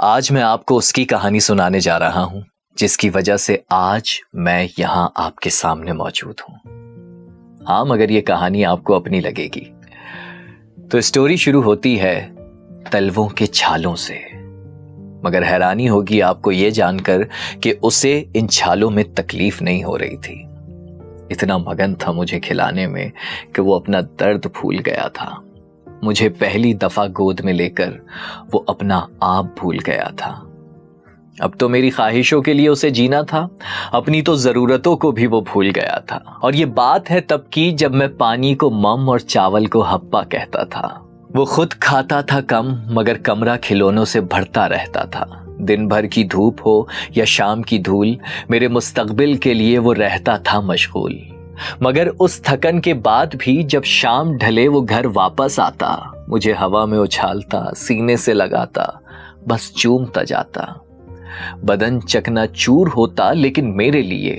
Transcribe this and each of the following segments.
آج میں آپ کو اس کی کہانی سنانے جا رہا ہوں جس کی وجہ سے آج میں یہاں آپ کے سامنے موجود ہوں. ہاں، مگر یہ کہانی آپ کو اپنی لگے گی. تو اسٹوری شروع ہوتی ہے تلووں کے چھالوں سے. مگر حیرانی ہوگی آپ کو یہ جان کر کہ اسے ان چھالوں میں تکلیف نہیں ہو رہی تھی. اتنا مگن تھا مجھے کھلانے میں کہ وہ اپنا درد بھول گیا تھا. مجھے پہلی دفعہ گود میں لے کر وہ اپنا آپ بھول گیا تھا. اب تو میری خواہشوں کے لیے اسے جینا تھا، اپنی تو ضرورتوں کو بھی وہ بھول گیا تھا. اور یہ بات ہے تب کی جب میں پانی کو مم اور چاول کو ہپا کہتا تھا. وہ خود کھاتا تھا کم مگر کمرہ کھلونوں سے بھرتا رہتا تھا. دن بھر کی دھوپ ہو یا شام کی دھول، میرے مستقبل کے لیے وہ رہتا تھا مشغول. مگر اس تھکن کے بعد بھی جب شام ڈھلے وہ گھر واپس آتا، مجھے ہوا میں اچھالتا، سینے سے لگاتا، بس چومتا جاتا. بدن چکنا چور ہوتا لیکن میرے لیے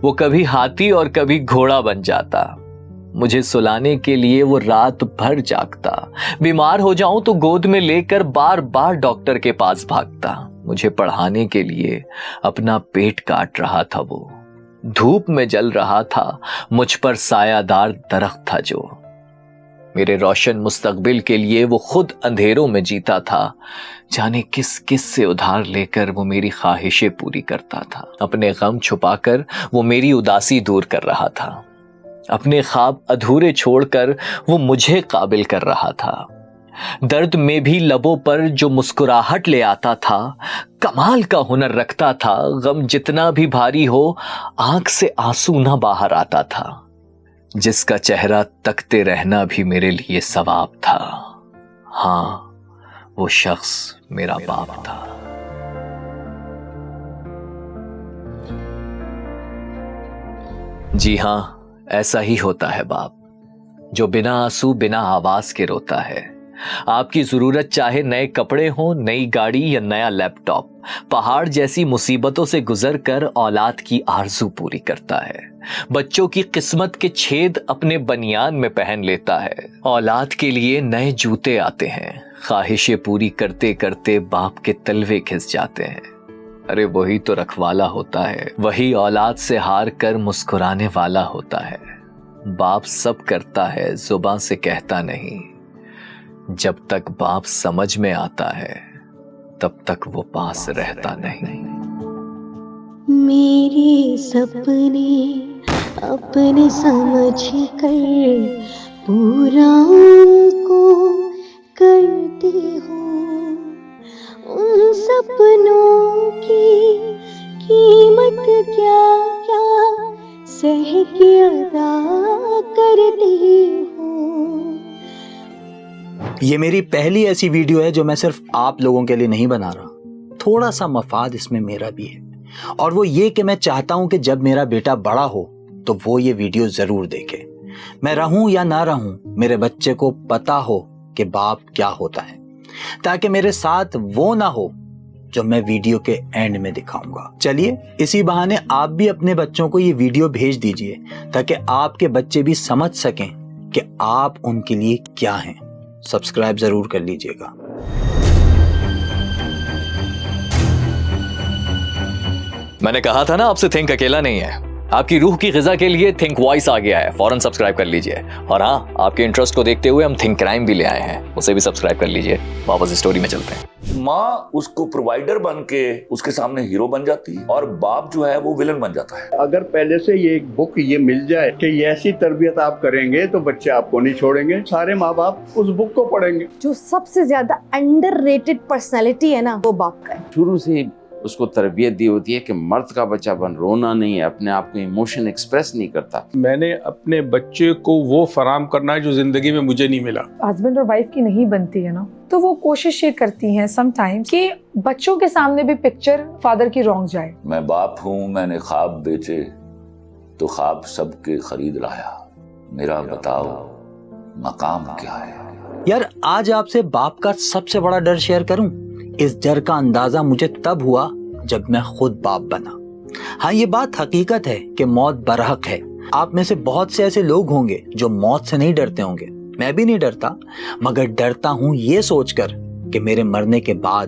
وہ کبھی ہاتھی اور کبھی گھوڑا بن جاتا. مجھے سلانے کے لیے وہ رات بھر جاگتا. بیمار ہو جاؤں تو گود میں لے کر بار بار ڈاکٹر کے پاس بھاگتا. مجھے پڑھانے کے لیے اپنا پیٹ کاٹ رہا تھا. وہ دھوپ میں جل رہا تھا، مجھ پر سایہ دار درخت تھا جو. میرے روشن مستقبل کے لیے وہ خود اندھیروں میں جیتا تھا. جانے کس کس سے ادھار لے کر وہ میری خواہشیں پوری کرتا تھا. اپنے غم چھپا کر وہ میری اداسی دور کر رہا تھا. اپنے خواب ادھورے چھوڑ کر وہ مجھے قابل کر رہا تھا. درد میں بھی لبوں پر جو مسکراہٹ لے آتا تھا، کمال کا ہنر رکھتا تھا. غم جتنا بھی بھاری ہو، آنکھ سے آنسو نہ باہر آتا تھا. جس کا چہرہ تکتے رہنا بھی میرے لیے ثواب تھا. ہاں، وہ شخص میرا باپ تھا. جی ہاں، ایسا ہی ہوتا ہے باپ، جو بنا آنسو بنا آواز کے روتا ہے. آپ کی ضرورت چاہے نئے کپڑے ہوں، نئی گاڑی یا نیا لیپ ٹاپ، پہاڑ جیسی مصیبتوں سے گزر کر اولاد کی آرزو پوری کرتا ہے. بچوں کی قسمت کے چھید اپنے بنیان میں پہن لیتا ہے. اولاد کے لیے نئے جوتے آتے ہیں. خواہشیں پوری کرتے کرتے باپ کے تلوے گھس جاتے ہیں. ارے وہی تو رکھوالا ہوتا ہے، وہی اولاد سے ہار کر مسکرانے والا ہوتا ہے. باپ سب کرتا ہے، زباں سے کہتا نہیں. جب تک باپ سمجھ میں آتا ہے تب تک وہ پاس رہتا نہیں. میرے سپنے اپنے سمجھ کر پورا کو کرتی ہوں. ان سپنوں کی قیمت کیا کیا سہ کے ادا کرتی ہوں. یہ میری پہلی ایسی ویڈیو ہے جو میں صرف آپ لوگوں کے لیے نہیں بنا رہا. تھوڑا سا مفاد اس میں میرا بھی ہے، اور وہ یہ کہ میں چاہتا ہوں کہ جب میرا بیٹا بڑا ہو تو وہ یہ ویڈیو ضرور دیکھے. میں رہوں یا نہ رہوں، میرے بچے کو پتا ہو کہ باپ کیا ہوتا ہے، تاکہ میرے ساتھ وہ نہ ہو جو میں ویڈیو کے اینڈ میں دکھاؤں گا. چلیے اسی بہانے آپ بھی اپنے بچوں کو یہ ویڈیو بھیج دیجئے تاکہ آپ کے بچے بھی سمجھ سکیں کہ آپ ان کے لیے کیا ہیں. سبسکرائب ضرور کر لیجئے گا. میں نے کہا تھا نا آپ سے تھنک اکیلا نہیں ہے. آپ کی روح کی غذا کے لیے تھنک وائس آ گیا ہے، فوراً سبسکرائب کر لیجئے. اور ہاں، آپ کے انٹرسٹ کو دیکھتے ہوئے ہم تھنک کرائم بھی لے آئے ہیں، اسے بھی سبسکرائب کر لیجئے. واپس اسٹوری میں چلتے ہیں. ماں اس کو پرووائیڈر بن کے اس کے سامنے ہیرو بن جاتی ہے اور باپ جو ہے وہ ولن بن جاتا ہے. اگر پہلے سے یہ ایک بک یہ مل جائے کہ یہ ایسی تربیت آپ کریں گے تو بچے آپ کو نہیں چھوڑیں گے، سارے ماں باپ اس بک کو پڑھیں گے. جو سب سے زیادہ انڈر ریٹڈ پرسنالٹی ہے نا، وہ باپ کا ہے. شروع سے اس کو تربیت دی ہوتی ہے کہ مرد کا بچہ بن رونا نہیں ہے، اپنے آپ کو ایموشن ایکسپریس نہیں کرتا. میں نے اپنے بچے کو وہ فراہم کرنا ہے جو زندگی میں مجھے نہیں ملا. ہسبینڈ اور وائف کی نہیں بنتی ہے نا، تو وہ کوشش یہ کرتی ہیں سم ٹائم کہ بچوں کے سامنے بھی پکچر فادر کی رونگ جائے. میں باپ ہوں، میں نے خواب بیچے تو خواب سب کے خرید لایا. میرا بتاؤ مقام کیا ہے؟ یار آج آپ سے باپ کا سب سے بڑا ڈر شیئر کروں. اس ڈر کا اندازہ مجھے تب ہوا جب میں خود باپ بنا. ہاں، یہ بات حقیقت ہے کہ موت برحق ہے. آپ میں سے بہت سے ایسے لوگ ہوں گے جو موت سے نہیں ڈرتے ہوں گے. میں بھی نہیں ڈرتا، مگر ڈرتا ہوں یہ سوچ کر کہ میرے مرنے کے بعد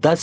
10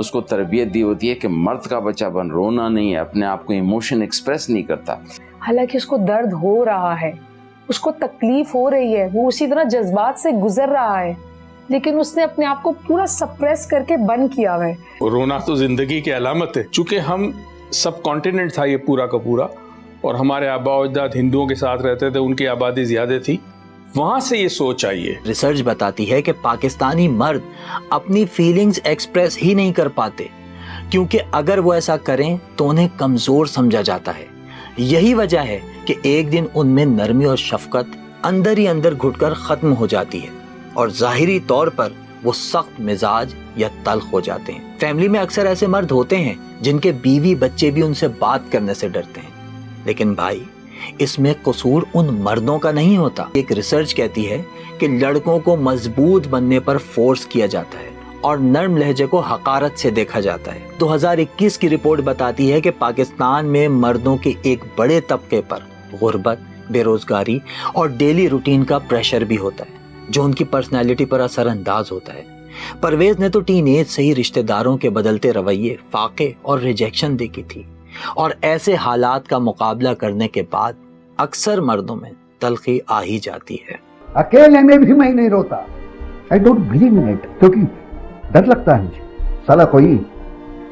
اس کو تربیت دی ہوتی ہے کہ مرد کا بچہ بن رونا نہیں ہے, اپنے آپ کو ایموشن ایکسپریس نہیں کرتا. حالانکہ اس کو درد ہو رہا ہے, اس کو تکلیف ہو رہی ہے, وہ اسی طرح جذبات سے گزر رہا ہے, لیکن اس نے اپنے آپ کو پورا سپریس کر کے بند کیا ہوا ہے. رونا تو زندگی کی علامت ہے. چونکہ ہم سب کانٹیننٹ تھا یہ پورا کا پورا, اور ہمارے آبا و اجداد ہندوؤں کے ساتھ رہتے تھے, ان کی آبادی زیادہ تھی, وہاں سے یہ سوچ آئی ہے. ریسرچ بتاتی ہے کہ پاکستانی مرد اپنی فیلنگز ایکسپریس ہی نہیں کر پاتے, کیونکہ اگر وہ ایسا کریں تو انہیں کمزور سمجھا جاتا ہے. یہی وجہ ہے کہ ایک دن ان میں نرمی اور شفقت اندر ہی اندر گھٹ کر ختم ہو جاتی ہے, اور ظاہری طور پر وہ سخت مزاج یا تلخ ہو جاتے ہیں. فیملی میں اکثر ایسے مرد ہوتے ہیں جن کے بیوی بچے بھی ان سے بات کرنے سے ڈرتے ہیں, لیکن بھائی اس میں قصور ان مردوں کا نہیں ہوتا. ایک ریسرچ کہتی ہے کہ لڑکوں کو مضبوط بننے پر فورس کیا جاتا ہے اور نرم لہجے کو حقارت سے دیکھا جاتا ہے. 2021 کی رپورٹ بتاتی ہے کہ پاکستان میں مردوں کے ایک بڑے طبقے پر غربت, بے روزگاری اور ڈیلی روٹین کا پریشر بھی ہوتا ہے, جو ان کی پرسنالٹی پر اثر انداز ہوتا ہے. پرویز نے تو ٹین ایج سے ہی رشتہ داروں کے بدلتے رویے, فاقے اور ریجیکشن دیکھی تھی, اور ایسے حالات کا مقابلہ کرنے کے بعد اکثر مردوں میں تلخی آ ہی جاتی ہے. اکیلے میں بھی میں نہیں روتا. I don't believe in it, کیونکہ ڈر لگتا ہے مجھے, سالا کوئی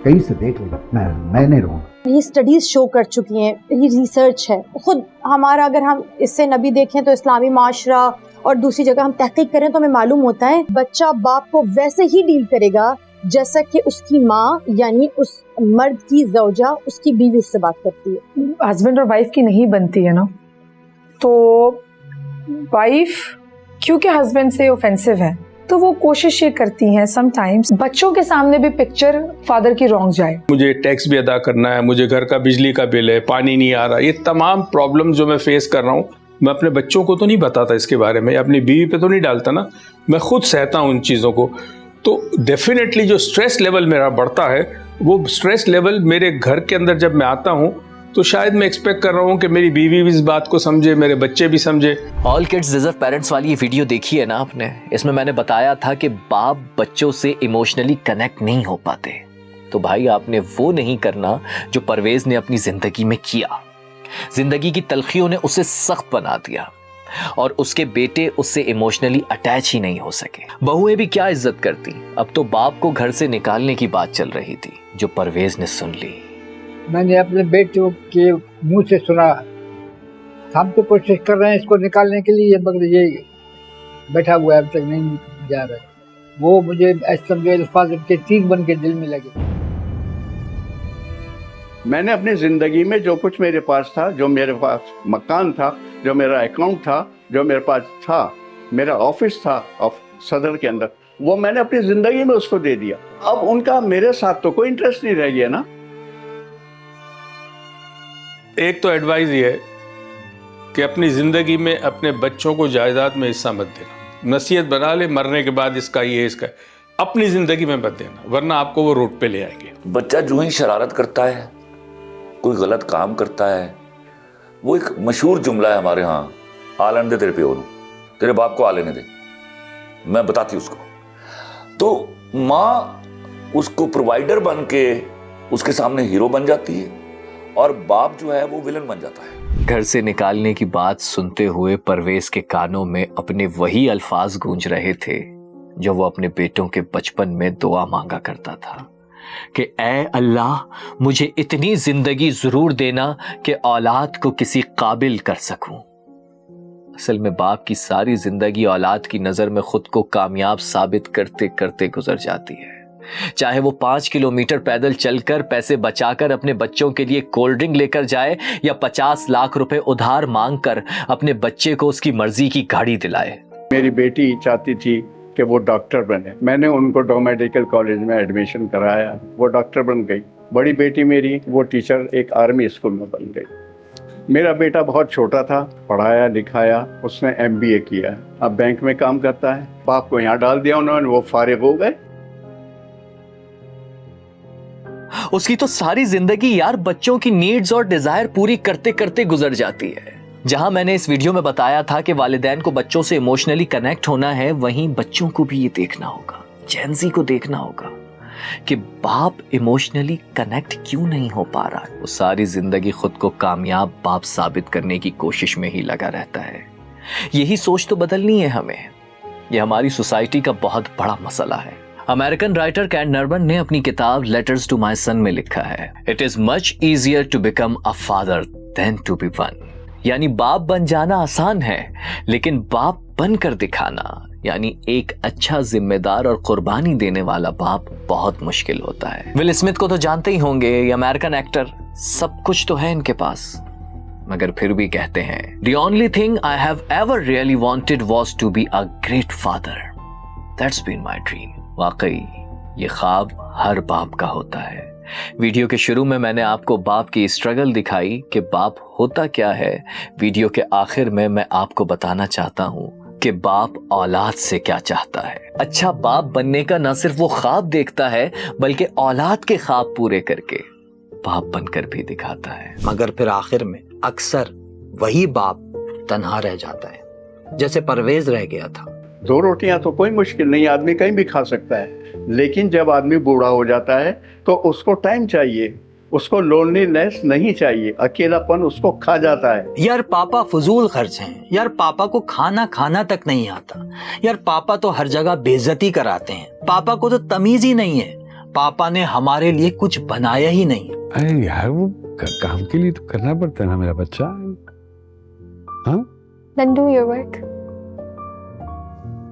کہیں سے دیکھ لے, میں نہیں رہوں. یہ اسٹڈیز شو کر چکی ہیں, یہ ریسرچ ہے. خود ہمارا اگر ہم اس سے نبی دیکھیں تو اسلامی معاشرہ اور دوسری جگہ ہم تحقیق کریں تو ہمیں معلوم ہوتا ہے بچہ باپ کو ویسے ہی ڈیل کرے گا جیسا کہ اس کی ماں یعنی اس مرد کی زوجہ اس کی بیوی سے بات کرتی ہے. ہسبینڈ اور وائف کی نہیں بنتی ہے نا, تو وائف کیونکہ ہسبینڈ سے اوفینسو ہے تو وہ کوشش یہ کرتی ہیں سم ٹائمز بچوں کے سامنے بھی پکچر فادر کی رانگ جائے. مجھے ٹیکس بھی ادا کرنا ہے, مجھے گھر کا بجلی کا بل ہے, پانی نہیں آ رہا, یہ تمام پرابلم جو میں فیس کر رہا ہوں میں اپنے بچوں کو تو نہیں بتاتا اس کے بارے میں, یا اپنی بیوی پہ تو نہیں ڈالتا نا, میں خود سہتا ہوں ان چیزوں کو. تو ڈیفینیٹلی جو سٹریس لیول میرا بڑھتا ہے, وہ سٹریس لیول میرے گھر کے اندر جب میں آتا ہوں تو شاید میں ایکسپیکٹ کر رہا ہوں کہ میری بیوی بھی اس بات کو سمجھے, میرے بچے بھی سمجھے. آل کڈز ڈیزرو پیرنٹس والی یہ ویڈیو دیکھی ہے نا آپ نے, اس میں نے بتایا تھا کہ باپ بچوں سے ایموشنلی کنیکٹ نہیں ہو پاتے. تو بھائی آپ نے وہ نہیں کرنا جو پرویز نے اپنی زندگی میں کیا. زندگی کی تلخیوں نے اسے سخت بنا دیا, اور اس کے بیٹے اس سے ایموشنلی اٹیچ ہی نہیں ہو سکے. بہویں بھی کیا عزت کرتی, اب تو باپ کو گھر سے نکالنے کی بات چل رہی تھی جو پرویز نے سن لی. میں نے اپنے بیٹوں کے منہ سے سنا, ہم تو کوشش کر رہے ہیں اس کو نکالنے کے لیے, مگر یہ بیٹھا ہوا ہے, اب تک نہیں جا رہا ہے. وہ مجھے ایسے الفاظ کے تیر بن کے دل میں لگے. میں نے اپنی زندگی میں جو کچھ میرے پاس تھا, جو میرے پاس مکان تھا, جو میرا اکاؤنٹ تھا, جو میرے پاس تھا, میرا آفس تھا صدر کے اندر, وہ میں نے اپنی زندگی میں اس کو دے دیا. اب ان کا میرے ساتھ تو کوئی انٹرسٹ نہیں رہ گیا نا. ایک تو ایڈوائز یہ ہے کہ اپنی زندگی میں اپنے بچوں کو جائیداد میں حصہ مت دینا. نصیحت بنا لے مرنے کے بعد اس کا یہ اس کا, اپنی زندگی میں مت دینا, ورنہ آپ کو وہ روڈ پہ لے آئیں گے. بچہ جو ہی شرارت کرتا ہے, کوئی غلط کام کرتا ہے, وہ ایک مشہور جملہ ہے ہمارے ہاں, آلن دے تیرے پیو نو, تیرے باپ کو آ لینے دے, میں بتاتی اس کو. تو ماں اس کو پرووائڈر بن کے اس کے سامنے ہیرو بن جاتی ہے, اور باپ جو ہے وہ ویلن بن جاتا ہے. گھر سے نکالنے کی بات سنتے ہوئے پرویز کے کانوں میں اپنے وہی الفاظ گونج رہے تھے جو وہ اپنے بیٹوں کے بچپن میں دعا مانگا کرتا تھا کہ اے اللہ مجھے اتنی زندگی ضرور دینا کہ اولاد کو کسی قابل کر سکوں. اصل میں باپ کی ساری زندگی اولاد کی نظر میں خود کو کامیاب ثابت کرتے کرتے گزر جاتی ہے, چاہے وہ 5 کلومیٹر پیدل چل کر پیسے بچا کر اپنے بچوں کے لیے کولڈ ڈرنک لے کر جائے, یا 50 لاکھ روپے ادھار مانگ کر اپنے بچے کو اس کی مرضی کی گاڑی دلائے. میری بیٹی چاہتی تھی کہ وہ ڈاکٹر بنے, میں نے ان کو ڈو میڈیکل کالج میں ایڈمیشن کرایا, وہ ڈاکٹر بن گئی. بڑی بیٹی میری وہ ٹیچر ایک آرمی اسکول میں بن گئی. میرا بیٹا بہت چھوٹا تھا, پڑھایا لکھایا, اس نے MBA کیا, اب بینک میں کام کرتا ہے. باپ کو یہاں ڈال دیا انہوں نے, وہ فارغ ہو گئے. اس کی تو ساری زندگی یار بچوں کی نیڈز اور ڈیزائر پوری کرتے کرتے گزر جاتی ہے. جہاں میں نے اس ویڈیو میں بتایا تھا کہ والدین کو بچوں سے ایموشنلی کنیکٹ ہونا ہے, وہیں بچوں کو بھی یہ دیکھنا ہوگا, جین زی کو دیکھنا ہوگا کہ باپ ایموشنلی کنیکٹ کیوں نہیں ہو پا رہا ہے. وہ ساری زندگی خود کو کامیاب باپ ثابت کرنے کی کوشش میں ہی لگا رہتا ہے. یہی سوچ تو بدلنی ہے ہمیں. یہ ہماری سوسائٹی کا بہت بڑا مسئلہ ہے. امریکن رائٹر کین نربن نے اپنی کتاب لیٹرز ٹو مائی سن میں لکھا ہے, it is much easier to become a father than to be one. یعنی باپ بن جانا آسان ہے, لیکن باپ بن کر دکھانا, یعنی ایک اچھا ذمہ دار اور قربانی دینے والا باپ بہت مشکل ہوتا ہے. ول اسمتھ کو تو جانتے ہی ہوں گے, یہ امریکن ایکٹر. سب کچھ تو ہے ان کے پاس, مگر پھر بھی کہتے ہیں the only thing I have ever really wanted was to be a great father. That's been my dream. واقعی یہ خواب ہر باپ کا ہوتا ہے. ویڈیو کے شروع میں نے آپ کو باپ کی اسٹرگل دکھائی کہ باپ ہوتا کیا ہے. ویڈیو کے آخر میں آپ کو بتانا چاہتا ہوں کہ باپ اولاد سے کیا چاہتا ہے. اچھا باپ بننے کا نہ صرف وہ خواب دیکھتا ہے, بلکہ اولاد کے خواب پورے کر کے باپ بن کر بھی دکھاتا ہے. مگر پھر آخر میں اکثر وہی باپ تنہا رہ جاتا ہے, جیسے پرویز رہ گیا تھا. 2 روٹیاں تو کوئی مشکل نہیں, آدمی کہیں بھی کھا سکتا ہے, لیکن جب آدمی بوڑھا ہو جاتا ہے تو اس کو ٹائم چاہیے, اس کو لونلینس نہیں چاہیے, اکیلا پن اس کو کھا جاتا ہے. یار پاپا فضول خرچ ہیں, یار پاپا کو کھانا تک نہیں آتا, یار پاپا تو ہر جگہ بے عزتی کراتے ہیں, پاپا کو تو تمیز ہی نہیں ہے, پاپا نے ہمارے لیے کچھ بنایا ہی نہیں. ارے یار وہ کام کے لیے تو کرنا پڑتا ہے نا میرا بچہ. ہاں Then do your work.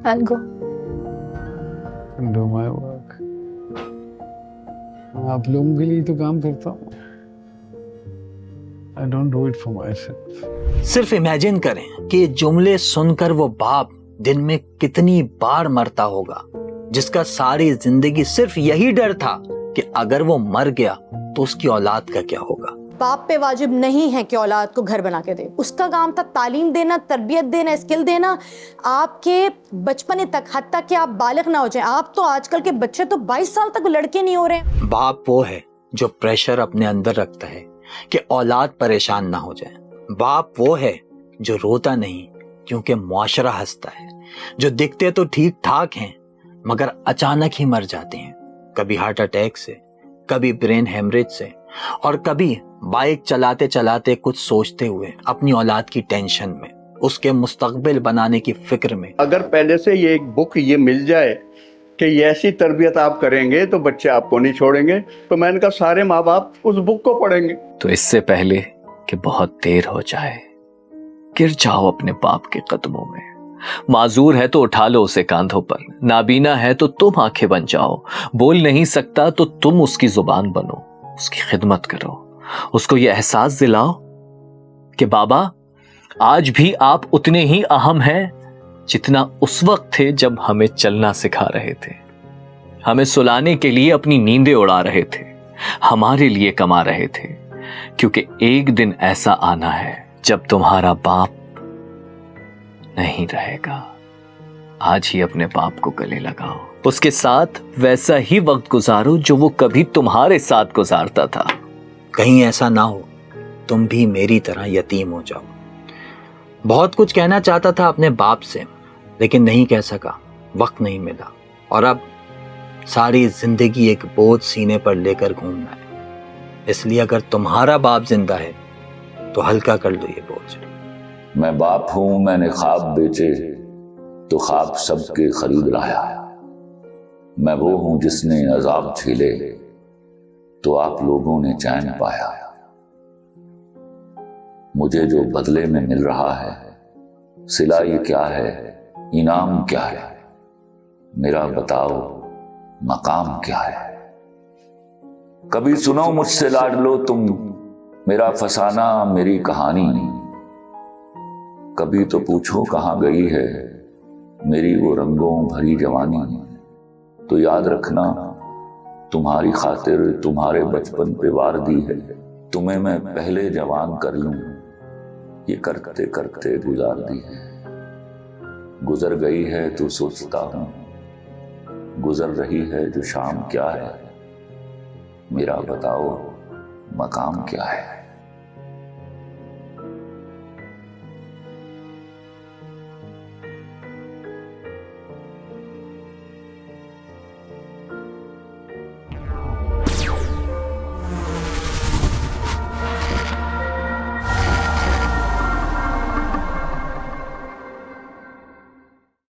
I'll go. Do my work. آپ لوگوں کے لیے تو کام کرتا ہوں. I don't do it for myself. صرف امیجن کریں کہ یہ جملے سن کر وہ باپ دن میں کتنی بار مرتا ہوگا, جس کا ساری زندگی صرف یہی ڈر تھا کہ اگر وہ مر گیا تو اس کی اولاد کا کیا ہوگا. باپ پہ واجب نہیں ہے کہ اولاد کو گھر بنا کے دے. اس کا کام تھا تعلیم دینا, تربیت دینا, اسکل دینا, آپ کے بچپنے تک, حتیٰ کہ آپ بالغ نہ ہو جائیں. آپ تو آج کل کے بچے تو 22 سال تک لڑکے نہیں ہو رہے. باپ وہ ہے جو پریشر اپنے اندر رکھتا ہے کہ اولاد پریشان نہ ہو جائے. باپ وہ ہے جو روتا نہیں کیونکہ معاشرہ ہنستا ہے, جو دکھتے تو ٹھیک ٹھاک ہیں مگر اچانک ہی مر جاتے ہیں, کبھی ہارٹ اٹیک سے, کبھی برین ہیمریج سے, اور کبھی بائک چلاتے چلاتے کچھ سوچتے ہوئے اپنی اولاد کی ٹینشن میں, اس کے مستقبل بنانے کی فکر میں. اگر پہلے سے یہ ایک بک یہ مل جائے کہ یہ ایسی تربیت آپ کریں گے تو بچے آپ کو نہیں چھوڑیں گے, تو میں نے کہا سارے ماں باپ اس بک کو پڑھیں گے. تو اس سے پہلے کہ بہت دیر ہو جائے, گر جاؤ اپنے باپ کے قدموں میں. معذور ہے تو اٹھا لو اسے کاندھوں پر, نابینا ہے تو تم آنکھیں بن جاؤ, بول نہیں سکتا تو تم اس کی زبان بنو, اس کی خدمت کرو, اس کو یہ احساس دلاؤ کہ بابا آج بھی آپ اتنے ہی اہم ہیں جتنا اس وقت تھے جب ہمیں چلنا سکھا رہے تھے, ہمیں سلانے کے لیے اپنی نیندیں اڑا رہے تھے, ہمارے لیے کما رہے تھے, کیونکہ ایک دن ایسا آنا ہے جب تمہارا باپ نہیں رہے گا. آج ہی اپنے باپ کو گلے لگاؤ, اس کے ساتھ ویسا ہی وقت گزارو جو وہ کبھی تمہارے ساتھ گزارتا تھا. کہیں ایسا نہ ہو تم بھی میری طرح یتیم ہو جاؤ. بہت کچھ کہنا چاہتا تھا اپنے باپ سے, لیکن نہیں کہہ سکا, وقت نہیں ملا, اور اب ساری زندگی ایک بوجھ سینے پر لے کر گھومنا ہے. اس لیے اگر تمہارا باپ زندہ ہے تو ہلکا کر لو یہ بوجھ. میں باپ ہوں, میں نے خواب بیچے تو خواب سب کے خرید لایا. میں وہ ہوں جس نے عذاب جھیلے تو آپ لوگوں نے چین پایا. مجھے جو بدلے میں مل رہا ہے, صلہ یہ کیا ہے, انعام کیا ہے, میرا بتاؤ مقام کیا ہے. کبھی سنو مجھ سے لاڈ لو تم میرا فسانہ میری کہانی, کبھی تو پوچھو کہاں گئی ہے میری وہ رنگوں بھری جوانی. تو یاد رکھنا تمہاری خاطر تمہارے بچپن پہ وار دی ہے, تمہیں میں پہلے جوان کر لوں یہ کرتے کرتے گزار دی ہے. گزر گئی ہے تو سوچتا ہوں, گزر رہی ہے جو شام کیا ہے, میرا بتاؤ مقام کیا ہے.